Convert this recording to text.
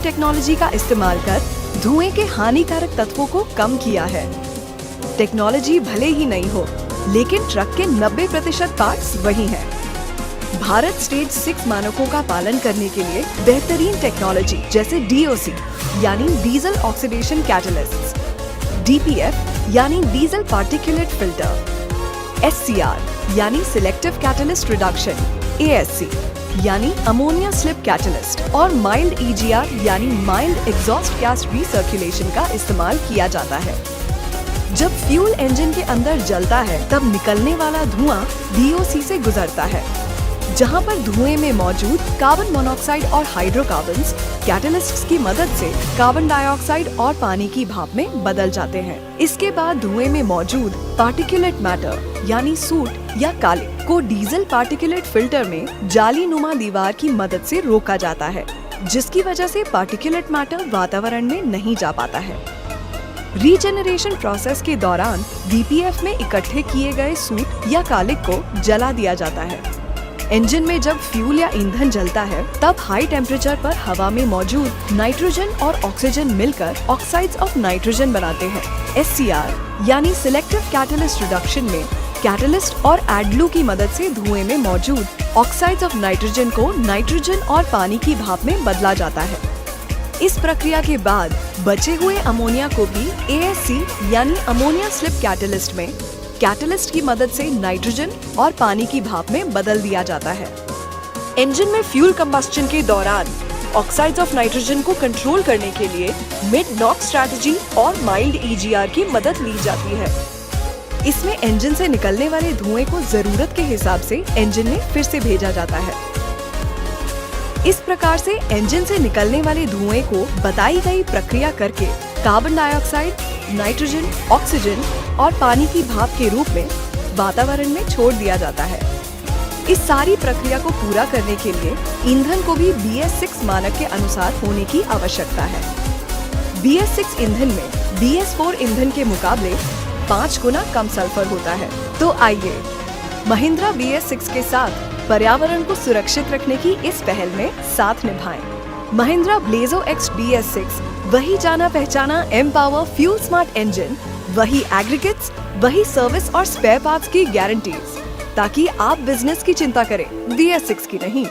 Technology का इस्तेमाल कर धुएं के हानिकारक तत्वों को कम किया है। टेक्नोलॉजी भले ही नई हो, लेकिन ट्रक के 90% पार्ट्स वही हैं। भारत स्टेज 6 मानकों का पालन करने के लिए बेहतरीन टेक्नोलॉजी जैसे DOC यानी डीजल ऑक्सीडेशन कैटलिस्ट, DPF यानी डीजल पार्टिकुलेट फिल्टर, SCR यानी सिलेक्टिव कैटलिस्ट रिडक्शन, ASC यानी अमोनिया स्लिप कैटलिस्ट और माइल्ड EGR यानी माइल्ड एग्जॉस्ट गैस रिसर्कुलेशन का इस्तेमाल किया जाता है। जब फ्यूल इंजन के अंदर जलता है तब निकलने वाला धुआं DOC से गुजरता है, जहां पर धुएं में मौजूद कार्बन मोनोऑक्साइड और हाइड्रोकार्बन्स कैटलिस्ट्स की मदद से कार्बन डाइऑक्साइड और पानी की भाप में बदल जाते हैं। इसके बाद धुएं में मौजूद पार्टिकुलेट मैटर यानी सूट या काले को डीजल पार्टिकुलेट फिल्टर में जाली नुमा दीवार की मदद से रोका जाता है, जिसकी वजह से पार्टिकुलेट मैटर वातावरण में नहीं जा पाता है। रीजेनरेशन प्रोसेस के दौरान DPF में इकट्ठे किए गए सूट या कालिक को जला दिया जाता है। इंजन में जब फ्यूल या ईंधन जलता है तब हाई टेम्परेचर पर हवा में मौजूद नाइट्रोजन और ऑक्सीजन मिलकर ऑक्साइड्स ऑफ नाइट्रोजन बनाते हैं। SCR यानी सिलेक्टिव कैटलिस्ट रिडक्शन में कैटलिस्ट और एडब्लू की मदद से धुएं में मौजूद ऑक्साइड्स ऑफ नाइट्रोजन को नाइट्रोजन और पानी की भाप में बदला जाता है। इस प्रक्रिया के बाद बचे हुए अमोनिया को भी ASC यानी अमोनिया स्लिप कैटलिस्ट में कैटलिस्ट की मदद से नाइट्रोजन और पानी की भाप में बदल दिया जाता है। इंजन में फ्यूल कंबस्टन के दौरान ऑक्साइड्स ऑफ नाइट्रोजन को कंट्रोल करने के लिए मिड नॉक स्ट्रैटेजी और माइल्ड EGR की मदद ली जाती है। इसमें इंजन से निकलने वाले धुएं को जरूरत के हिसाब से इंजन में फिर से भेजा जाता है। इस प्रकार से इंजन से निकलने वाले धुएं को बताई गई प्रक्रिया करके कार्बन डाइऑक्साइड, नाइट्रोजन, ऑक्सीजन और पानी की भाप के रूप में वातावरण में छोड़ दिया जाता है। इस सारी प्रक्रिया को पूरा करने के लिए ईंधन को भी BS6 मानक के अनुसार होने की आवश्यकता है। BS6 ईंधन में BS4 ईंधन के मुकाबले 5 गुना कम सल्फर होता है। तो आइए महिंद्रा BS6 के साथ पर्यावरण को सुरक्षित रखने की इस पहल में साथ निभाएं। महिंद्रा ब्लेजो X BS6 वही जाना पहचाना एमपावर फ्यूल स्मार्ट इंजन, वही एग्रीगेट्स, वही सर्विस और स्पेयर पार्ट्स की गारंटीज, ताकि आप बिजनेस की चिंता करें, BS6 की नहीं।